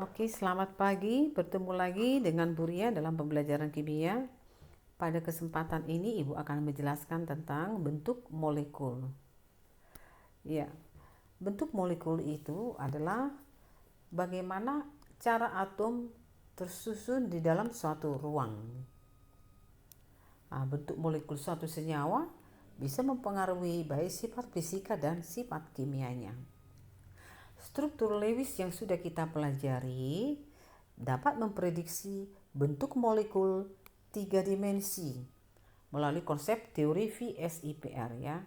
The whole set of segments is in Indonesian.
Oke, selamat pagi. Bertemu lagi dengan Bu Ria dalam pembelajaran kimia. Pada kesempatan ini, Ibu akan menjelaskan tentang bentuk molekul. Ya, bentuk molekul itu adalah bagaimana cara atom tersusun di dalam suatu ruang. Bentuk molekul suatu senyawa bisa mempengaruhi baik sifat fisika dan sifat kimianya. Struktur Lewis yang sudah kita pelajari dapat memprediksi bentuk molekul tiga dimensi melalui konsep teori VSIPR ya.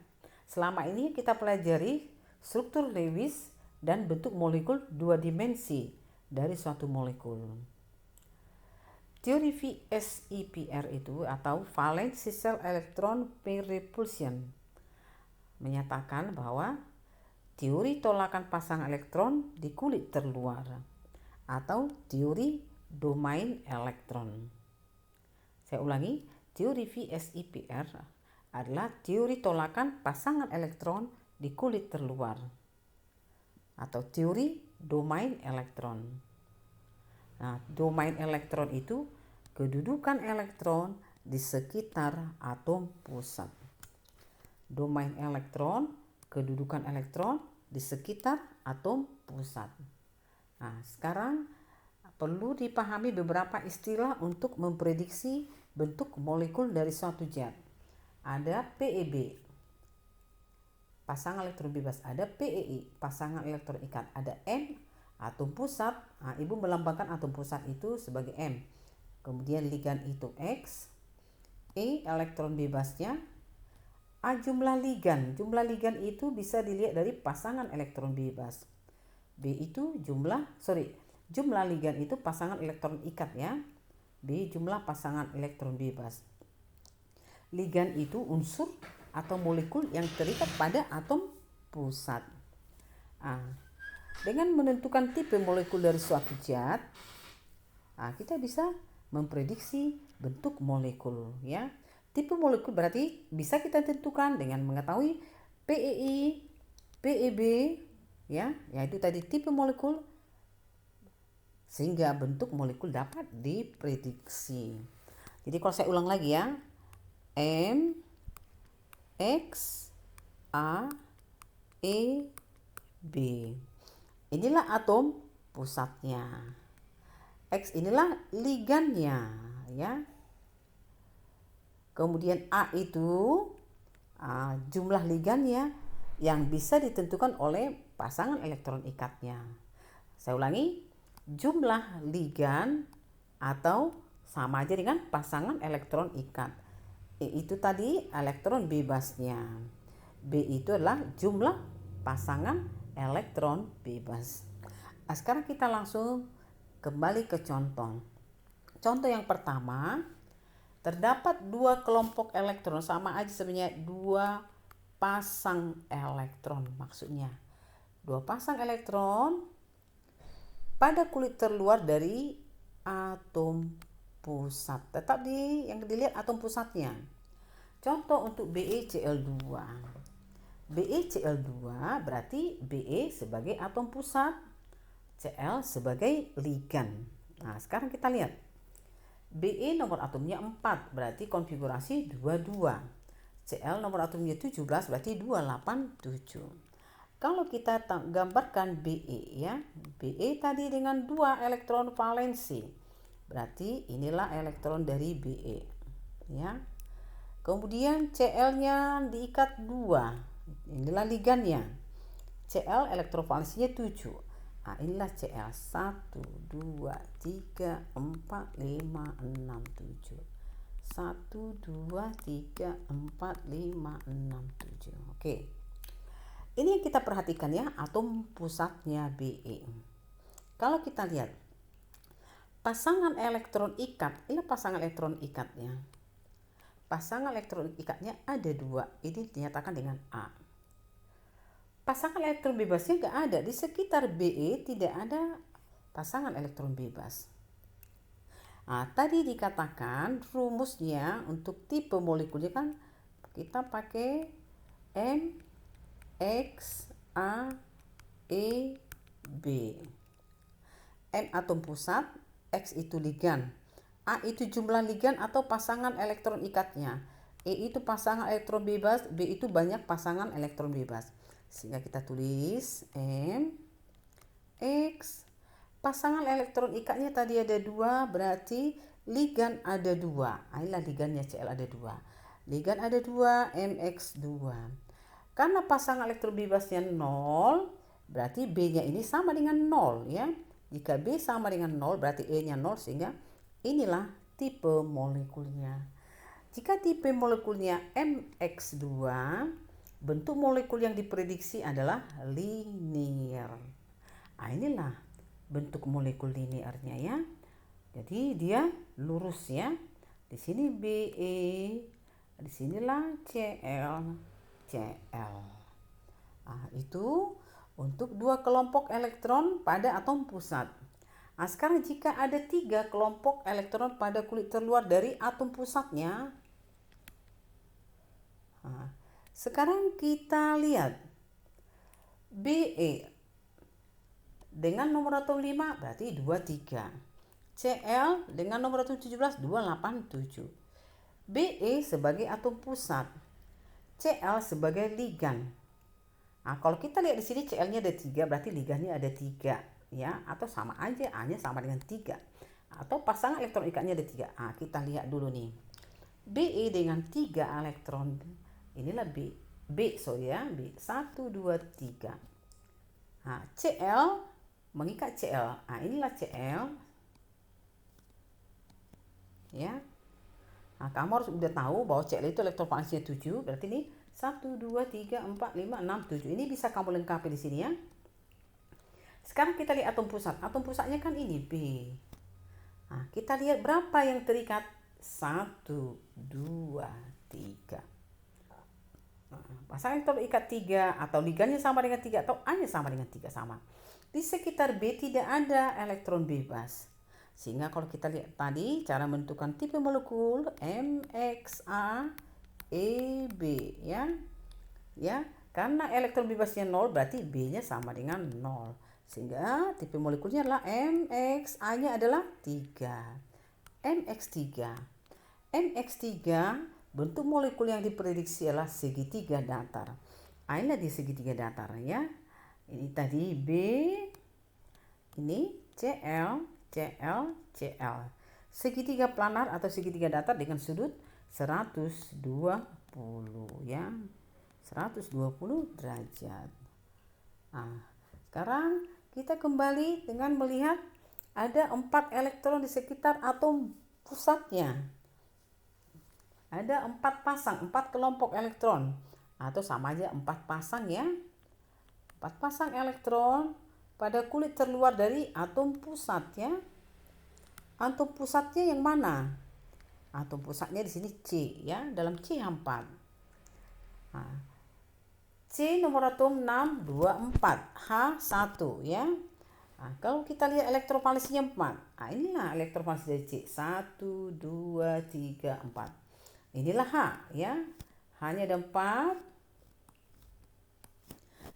Selama ini kita pelajari struktur Lewis dan bentuk molekul dua dimensi dari suatu molekul. Teori VSIPR itu atau Valence Shell Electron Pair Repulsion menyatakan bahwa teori tolakan pasang elektron di kulit terluar atau teori domain elektron. Saya ulangi, teori VSIPR adalah teori tolakan pasangan elektron di kulit terluar atau teori domain elektron. Nah, domain elektron itu kedudukan elektron di sekitar atom pusat. Domain elektron, kedudukan elektron di sekitar atom pusat. Nah, sekarang perlu dipahami beberapa istilah untuk memprediksi bentuk molekul dari suatu zat. Ada PEB, pasangan elektron bebas, ada PEI, pasangan elektron ikat, ada M, atom pusat. Nah, Ibu melambangkan atom pusat itu sebagai M. Kemudian ligan itu X, E elektron bebasnya, A jumlah ligan. Jumlah ligan itu bisa dilihat dari pasangan elektron bebas. B itu jumlah ligan itu pasangan elektron ikat ya. B jumlah pasangan elektron bebas. Ligan itu unsur atau molekul yang terikat pada atom pusat. Dengan menentukan tipe molekul dari suatu zat, kita bisa memprediksi bentuk molekul ya. Tipe molekul berarti bisa kita tentukan dengan mengetahui PEI, PEB ya, yaitu tadi tipe molekul sehingga bentuk molekul dapat diprediksi. Jadi kalau saya ulang lagi ya, M, X, A, E, B. Inilah atom pusatnya. X inilah ligannya ya. Kemudian A itu jumlah ligannya yang bisa ditentukan oleh pasangan elektron ikatnya. Saya ulangi, jumlah ligan atau sama aja dengan pasangan elektron ikat. E itu tadi elektron bebasnya. B itu adalah jumlah pasangan elektron bebas. Nah, sekarang kita langsung kembali ke contoh. Contoh yang pertama, terdapat dua kelompok elektron, sama aja sebenarnya dua pasang elektron maksudnya. Dua pasang elektron pada kulit terluar dari atom pusat. Tetap yang dilihat atom pusatnya. Contoh untuk BeCl2. BeCl2 berarti Be sebagai atom pusat, Cl sebagai ligan. Nah, sekarang kita lihat. Be nomor atomnya 4, berarti konfigurasi 22. Cl nomor atomnya 17, berarti 287. Kalau kita gambarkan Be ya, Be tadi dengan 2 elektron valensi. Berarti inilah elektron dari Be ya. Kemudian Cl-nya diikat 2. Inilah ligannya. Cl elektron valensinya 7. Nah, inilah Cl 1, 2, 3, 4, 5, 6, 7. 1, 2, 3, 4, 5, 6, 7. Oke. Ini yang kita perhatikan ya, atom pusatnya Be. Kalau kita lihat pasangan elektron ikat, ini pasangan elektron ikatnya. Pasangan elektron ikatnya ada 2. Ini dinyatakan dengan A. Pasangan elektron bebasnya nggak ada. Di sekitar Be tidak ada pasangan elektron bebas. Nah, tadi dikatakan rumusnya untuk tipe molekulnya kan kita pakai M, X, A, E, B. M atom pusat, X itu ligan. A itu jumlah ligan atau pasangan elektron ikatnya. E itu pasangan elektron bebas, B itu banyak pasangan elektron bebas. Sehingga kita tulis M, X. Pasangan elektron ikatnya tadi ada 2, berarti ligan ada 2. Inilah ligannya Cl ada 2. Ligan ada 2, MX2. Karena pasangan elektron bebasnya 0, berarti B-nya ini sama dengan 0 ya. Jika B sama dengan 0, berarti E-nya 0, sehingga inilah tipe molekulnya. Jika tipe molekulnya MX2, bentuk molekul yang diprediksi adalah linear. Inilah bentuk molekul linearnya ya. Jadi dia lurus ya. Di sini BE, di sinilah Cl. Itu untuk 2 kelompok elektron pada atom pusat. Sekarang jika ada 3 kelompok elektron pada kulit terluar dari atom pusatnya, sekarang kita lihat BE dengan nomor atom 5 berarti 23. Cl dengan nomor atom 17 287. BE sebagai atom pusat, Cl sebagai ligan. Kalau kita lihat di sini Cl-nya ada 3, berarti ligannya ada 3 ya, atau sama aja A-nya sama dengan 3. Atau pasangan elektron ikatnya ada 3. Kita lihat dulu nih. BE dengan 3 elektron. Inilah B. B 1 2 3. Cl mengikat Cl. Inilah Cl. Ya. Kamu harus udah tahu bahwa Cl itu elektron valensnya 7, berarti ini 1 2 3 4 5 6 7. Ini bisa kamu lengkapi di sini ya. Sekarang kita lihat atom pusat. Atom pusatnya kan ini B. Kita lihat berapa yang terikat? 1 2 3. Pasangan elektron ikat 3 atau ligannya sama dengan 3 atau A-nya sama dengan 3 sama. Di sekitar B tidak ada elektron bebas. Sehingga kalau kita lihat tadi cara menentukan tipe molekul MXA EB ya. Ya, karena elektron bebasnya 0 berarti B-nya sama dengan 0. Sehingga tipe molekulnya adalah MXA-nya adalah 3. MX3. MX3 bentuk molekul yang diprediksi adalah segitiga datar. Inilah di segitiga datar ya. Ini tadi B, ini Cl, Cl, Cl. Segitiga planar atau segitiga datar dengan sudut 120 ya. 120 derajat. Sekarang kita kembali dengan melihat ada 4 elektron di sekitar atom pusatnya. Ada 4 pasang, 4 kelompok elektron. Atau sama aja 4 pasang ya. 4 pasang elektron pada kulit terluar dari atom pusat ya. Atom pusatnya yang mana? Atom pusatnya di sini C ya, dalam C4. C nomor atom 624, H1 ya. Kalau kita lihat elektrovalensinya 4. Inilah elektrovalensi dari C. 1 2 3 4. Inilah H ya. H-nya ada 4.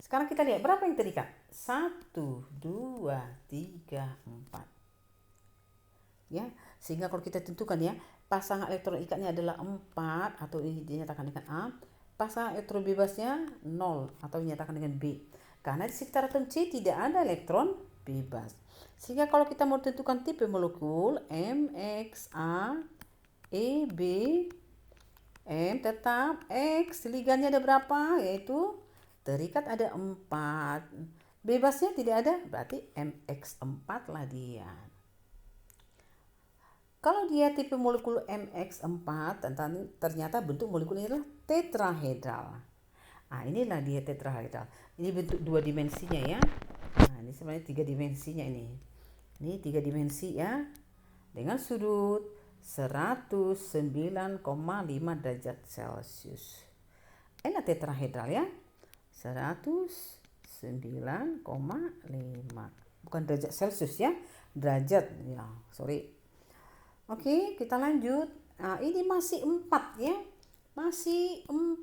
Sekarang kita lihat berapa yang terikat? 1 2 3 4. Ya, sehingga kalau kita tentukan ya, pasangan elektron ikatnya adalah 4 atau ini dinyatakan dengan A. Pasangan elektron bebasnya 0 atau dinyatakan dengan B. Karena di sekitar atom C tidak ada elektron bebas. Sehingga kalau kita mau tentukan tipe molekul MXA EB, M tetap X, ligannya ada berapa? Yaitu terikat ada 4. Bebasnya tidak ada, berarti MX4 lah dia. Kalau dia tipe molekul MX4, ternyata bentuk molekulnya adalah tetrahedral. Inilah dia tetrahedral. Ini bentuk 2 dimensinya ya. Ini sebenarnya 3 dimensinya ini. Ini 3 dimensi ya. Dengan sudut 109,5 derajat Celcius. Inilah tetrahedral ya. 109,5. Bukan derajat Celcius ya. Derajat ya, sorry. Oke, kita lanjut. Ini masih 4 ya. Masih 4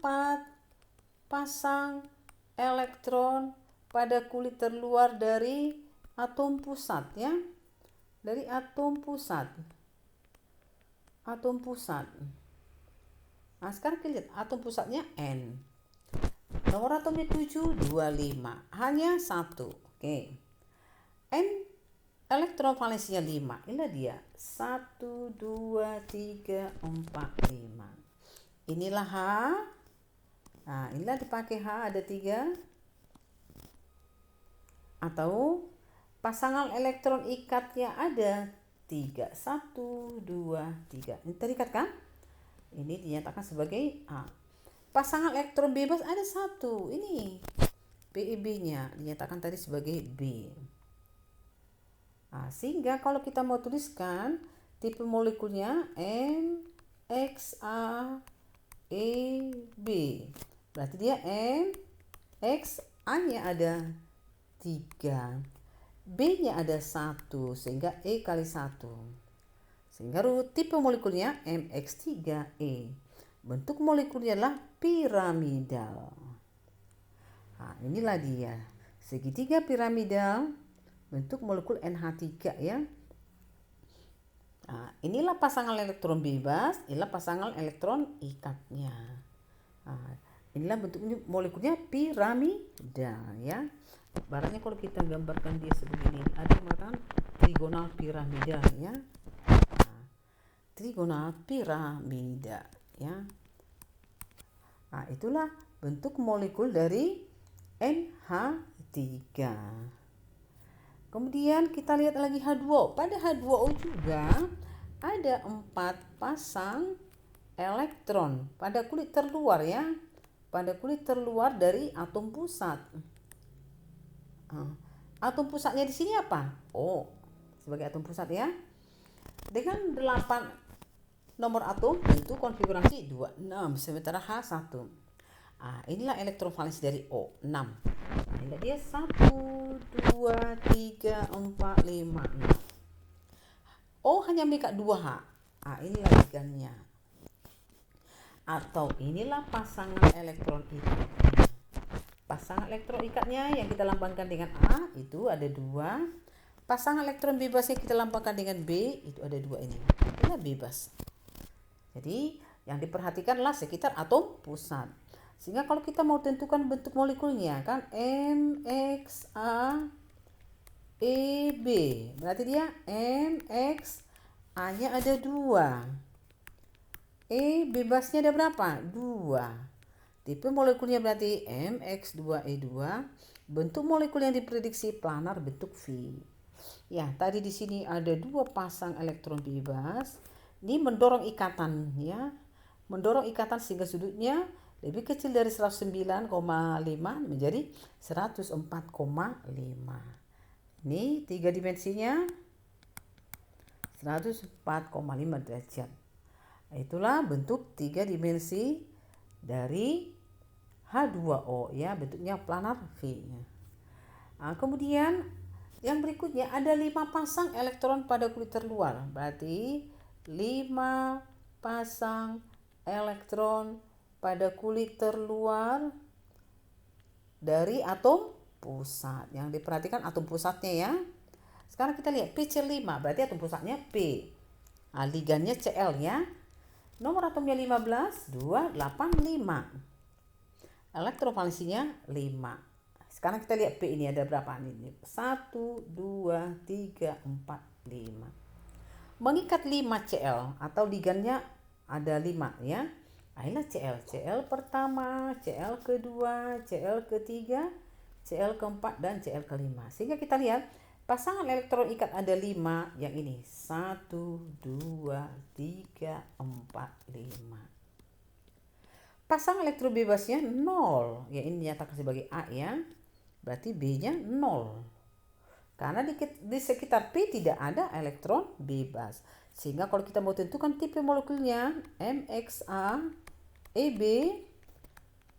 pasang elektron pada kulit terluar dari atom pusat ya. dari atom pusat. Atom pusat. Nah, sekarang kita lihat atom pusatnya N. Nomor atomnya 7, 2, 5. Hanya satu. Oke. N elektron valensinya 5. Inilah dia. 1, 2, 3, 4, 5. Inilah H. Nah, inilah dipakai H ada 3. Atau pasangan elektron ikatnya ada 3. 1, 2, 3. Ini terikat kan? Ini dinyatakan sebagai A. Pasangan elektron bebas ada 1. Ini PEB-nya dinyatakan tadi sebagai B. Nah, sehingga kalau kita mau tuliskan tipe molekulnya NXAEB. Berarti dia NX, A-nya ada 3. B-nya ada 1, sehingga E kali 1. Sehingga tipe molekulnya MX3E. Bentuk molekulnya adalah piramidal. Nah, inilah dia. Segitiga piramidal, bentuk molekul NH3 ya. Nah, inilah pasangan elektron bebas, inilah pasangan elektron ikatnya. Nah, inilah bentuk molekulnya piramidal ya. Barangnya kalau kita gambarkan dia sebegini, ada yang mengatakan trigonal piramida ya. Nah, trigonal piramida ya. Nah, itulah bentuk molekul dari NH3. Kemudian kita lihat lagi H2O. Pada H2O juga ada 4 pasang elektron pada kulit terluar ya. Pada kulit terluar dari atom pusat. Atom pusatnya di sini apa? O sebagai atom pusat ya. Dengan 8 nomor atom tentu konfigurasi 26 sementara H1. Inilah elektron valensi dari O 6. Inilah dia 1, 2, 3, 4, 5, 6. O hanya memiliki 2H. Inilah ligannya. Atau inilah pasangan elektron ikat. Pasangan elektron ikatnya yang kita lambangkan dengan A itu ada 2. Pasangan elektron bebasnya kita lambangkan dengan B itu ada 2 ini. Inilah bebas. Jadi yang diperhatikanlah sekitar atom pusat. Sehingga kalau kita mau tentukan bentuk molekulnya kan MXAEB. Berarti dia MX, A-nya ada 2. E bebasnya ada berapa? 2. Tipe molekulnya berarti MX2E2. Bentuk molekul yang diprediksi planar bentuk V. Ya, tadi di sini ada 2 pasang elektron bebas. Ini mendorong ikatan ya. Mendorong ikatan sehingga sudutnya lebih kecil dari 109,5 menjadi 104,5. Ini 3 dimensinya 104,5 derajat. Itulah bentuk 3 dimensi dari H2O ya, bentuknya planar V. Kemudian yang berikutnya ada 5 pasang elektron pada kulit terluar. Berarti 5 pasang elektron pada kulit terluar dari atom pusat. Yang diperhatikan atom pusatnya ya. Sekarang kita lihat PC5, berarti atom pusatnya P. Ligannya Cl ya. Nomor atomnya 15, 2, 8, 5. Elektron valensinya 5. Sekarang kita lihat P ini ada berapa nih? 1, 2, 3, 4, 5. Mengikat 5 Cl atau ligannya ada 5 ya. Inilah Cl. Cl pertama, Cl kedua, Cl ketiga, Cl keempat, dan Cl kelima. Sehingga kita lihat pasangan elektron ikat ada 5 yang ini. 1, 2, 3, 4, 5. Pasang elektron bebasnya 0. Ya ini dinyatakan sebagai A ya. Berarti B-nya 0. Karena di sekitar P tidak ada elektron bebas. Sehingga kalau kita mau tentukan tipe molekulnya MXAEB,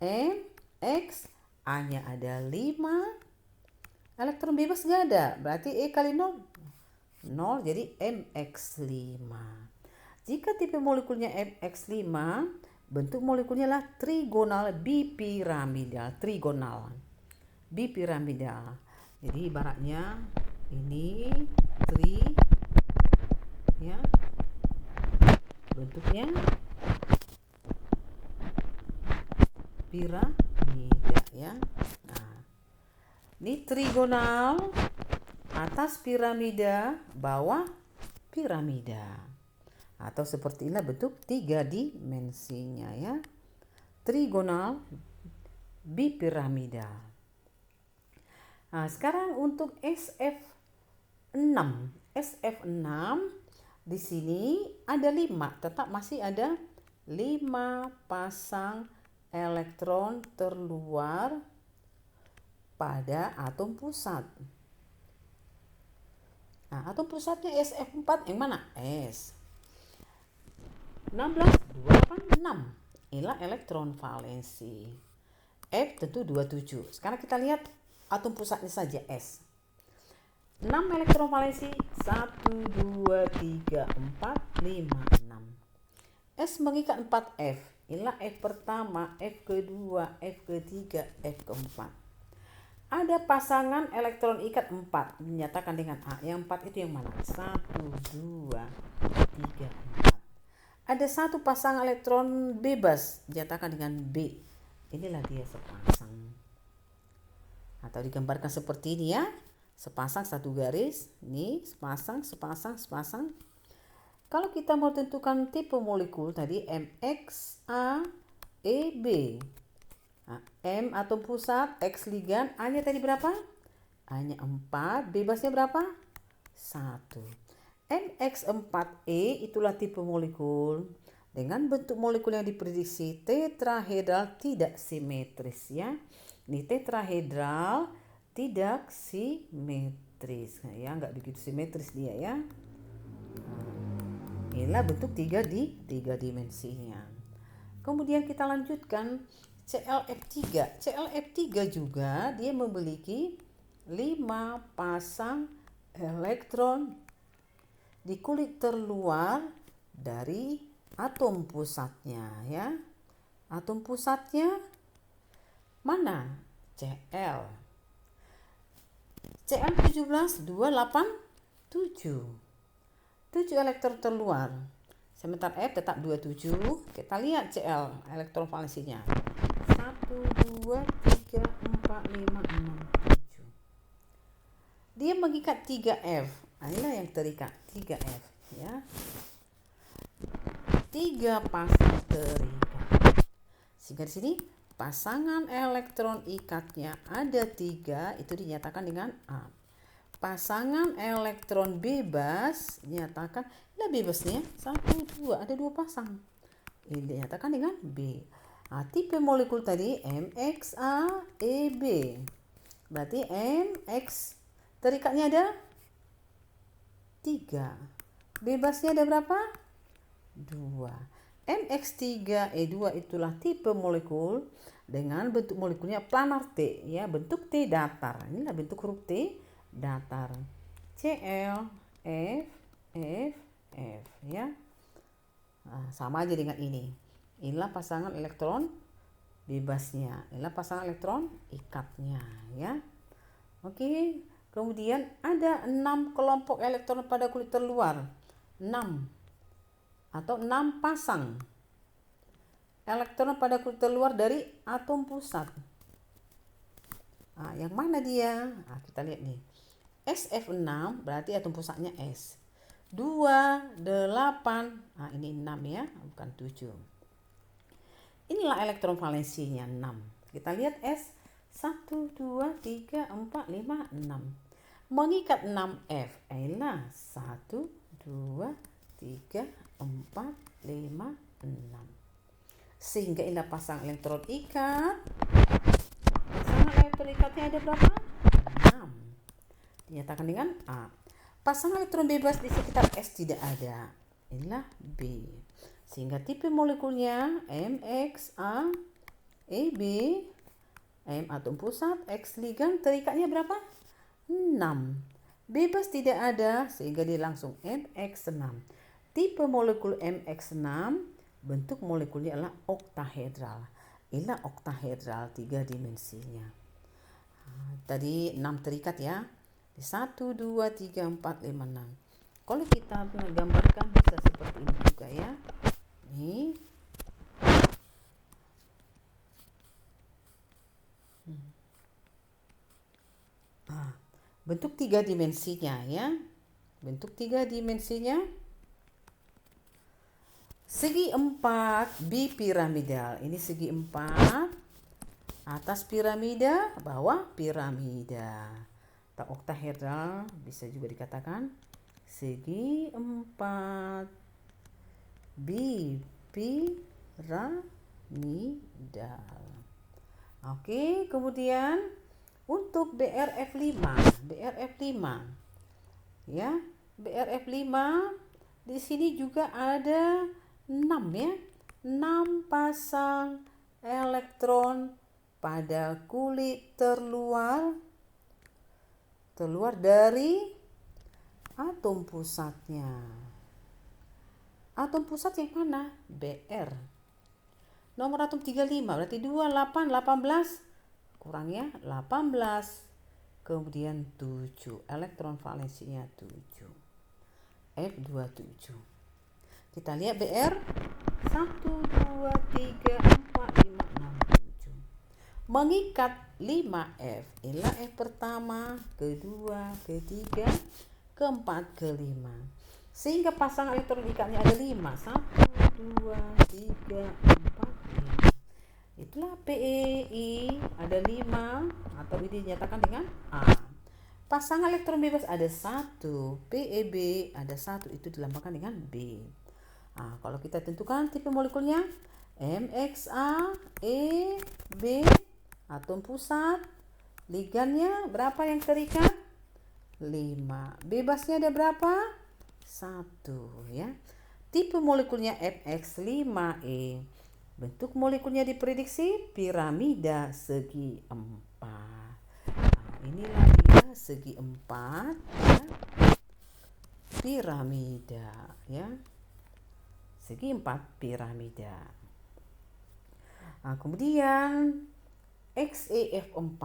MX, A-nya ada 5. Elektron bebas nggak ada. Berarti E kali 0. 0 jadi MX5. Jika tipe molekulnya MX5, bentuk molekulnya adalah trigonal bipiramidal. Trigonal bipiramidal. Jadi ibaratnya ini ya. Bentuknya piramida ya. Nah, ini trigonal, atas piramida, bawah piramida. Atau seperti inilah bentuk 3 dimensinya ya. Trigonal bipiramida. Nah, sekarang untuk SF6. SF6 di sini ada 5, tetap masih ada 5 pasang elektron terluar pada atom pusat. Nah, atom pusatnya SF4 yang mana? S. 16, 28, 6. Inilah elektron valensi. F tentu 27. Sekarang kita lihat atom pusatnya saja S. 6 elektron valensi, 1, 2, 3, 4, 5, 6. S mengikat 4 F. Inilah F pertama, F kedua, F ketiga, F keempat. Ada pasangan elektron ikat 4, dinyatakan dengan A. Yang 4 itu yang mana? 1, 2, 3, 4. Ada satu pasang elektron bebas, dinyatakan dengan B. Inilah dia sepasang. Atau digambarkan seperti ini ya. Sepasang satu garis, ini sepasang, sepasang, sepasang. Kalau kita mau tentukan tipe molekul tadi MXA EB. Nah, M atom pusat, X ligan, A-nya tadi berapa? A-nya 4, bebasnya berapa? 1. MX4E itulah tipe molekul dengan bentuk molekul yang diprediksi tetrahedral tidak simetris ya. Ini tetrahedral tidak simetris ya, nggak begitu simetris dia ya. Inilah bentuk 3 dimensinya. Kemudian kita lanjutkan ClF3. ClF3 juga dia memiliki 5 pasang elektron di kulit terluar dari atom pusatnya ya. Atom pusatnya mana? Cl. Cl17 2, 8, 7. 7 elektron terluar. Sementara F tetap 27. Kita lihat Cl elektron valensinya. 1, 2, 3, 4, 5, 6, 7. Dia mengikat 3F. Inilah yang terikat 3F ya. 3 pasang terikat. Sehingga di sini pasangan elektron ikatnya ada 3, itu dinyatakan dengan A. Pasangan elektron bebas dinyatakan, nah bebasnya 1, 2, ada 2 pasang. Ini dinyatakan dengan B. Nah, tipe molekul tadi MXAEB. Berarti MX terikatnya ada 3. Bebasnya ada berapa? 2. MX3E2 itulah tipe molekul dengan bentuk molekulnya planar T ya, bentuk T datar. Inilah bentuk huruf T datar. Cl, F, F, F ya. Nah, sama aja dengan ini. Inilah pasangan elektron bebasnya. Inilah pasangan elektron ikatnya ya. Oke. Kemudian ada 6 kelompok elektron pada kulit terluar. 6 atau 6 pasang elektron pada kulit terluar dari atom pusat. Nah, yang mana dia? Nah, kita lihat nih. SF6 berarti atom pusatnya S. 2, 8. Nah, ini 6 ya, bukan 7. Inilah elektron valensinya 6. Kita lihat S. 1, 2, 3, 4, 5, 6. Mengikat 6F. Inilah 1, 2, 3, 4, 5, 6. Sehingga inilah pasang elektron ikat. Pasangan elektron ikatnya ada berapa? 6. Dinyatakan dengan A. Pasangan elektron bebas di sekitar S tidak ada. Inilah B. Sehingga tipe molekulnya MXA EB. M atom pusat, X ligan, terikatnya berapa? 6. Bebas tidak ada sehingga dia langsung MX6. Tipe molekul MX6 bentuk molekulnya adalah oktahedral. Inilah oktahedral 3 dimensinya. Tadi 6 terikat ya. 1, 2, 3, 4, 5, 6. Kalau kita gambarkan bisa seperti ini juga ya. Nih. Bentuk 3 dimensinya ya. Bentuk 3 dimensinya. Segi 4 bipiramidal. Ini segi 4. Atas piramida, bawah piramida. Atau oktahedral bisa juga dikatakan segi 4 bipiramidal. Oke, kemudian untuk BRF5 ya. BRF5 di sini juga ada 6 ya. 6 pasang elektron pada kulit terluar dari atom pusatnya. Atom pusat yang mana? Br. Nomor atom 35 berarti 2, 8, 18. Kurang ya, 18. Kemudian 7. Elektron valensinya 7. F27. Kita lihat BR. 1, 2, 3, 4, 5, 6, 7. Mengikat 5F. Inilah F pertama, kedua, ketiga, keempat, kelima. Sehingga pasang elektron ikatnya ada 5. 1, 2, 3, 4, 5. Itulah PEI ada 5 atau ini dinyatakan dengan A. Pasangan elektron bebas ada 1. PEB ada 1, itu dilambangkan dengan B. Nah, kalau kita tentukan tipe molekulnya MXA, E, B, atom pusat, ligannya berapa yang terikat? 5. Bebasnya ada berapa? 1 ya. Tipe molekulnya FX5E. Bentuk molekulnya diprediksi piramida segi 4. Nah, inilah dia segi 4 ya. Piramida ya. Segi 4 piramida. Nah, kemudian XeF4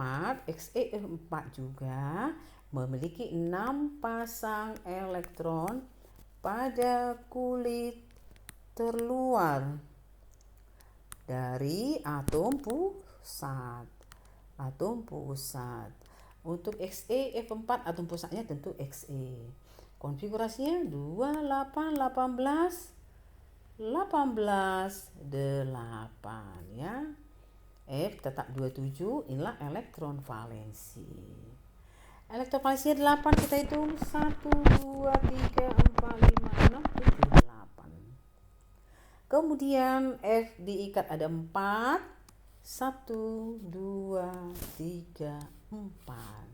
juga memiliki 6 pasang elektron pada kulit terluar dari atom pusat. Untuk XeF4 atom pusatnya tentu Xe. Konfigurasinya 2, 8, 18, 18, 8 ya. F tetap 27, inilah elektron valensi. Elektron valensinya 8, kita hitung 1, 2, 3, 4, 5, 6, 7, 8. Kemudian F diikat ada 4, 1, 2, 3, 4.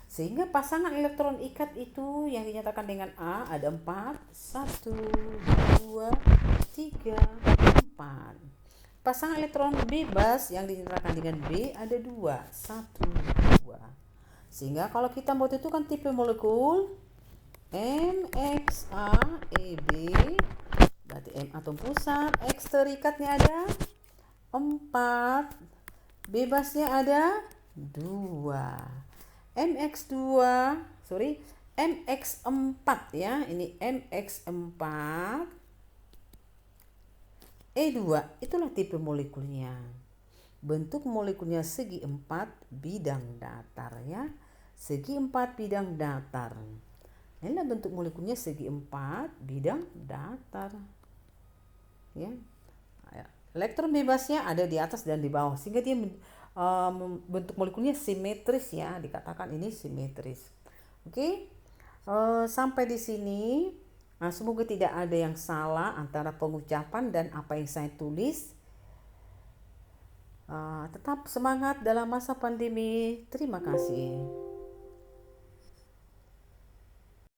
Sehingga pasangan elektron ikat itu yang dinyatakan dengan A ada 4, 1, 2, 3, 4. Pasangan elektron bebas yang dinyatakan dengan B ada 2, 1, 2. Sehingga kalau kita mau tentukan tipe molekul MXAEB, berarti M atom pusat, X terikatnya ada 4, bebasnya ada 2. MX4 ya, ini MX4 E2, itulah tipe molekulnya. Bentuk molekulnya segi 4 bidang datar ya. Segi 4 bidang datar. Inilah bentuk molekulnya segi 4 bidang datar. Ya. Elektron bebasnya ada di atas dan di bawah sehingga dia bentuk molekulnya simetris ya, dikatakan ini simetris. Oke. Sampai di sini. Nah, semoga tidak ada yang salah antara pengucapan dan apa yang saya tulis. Tetap semangat dalam masa pandemi. Terima kasih.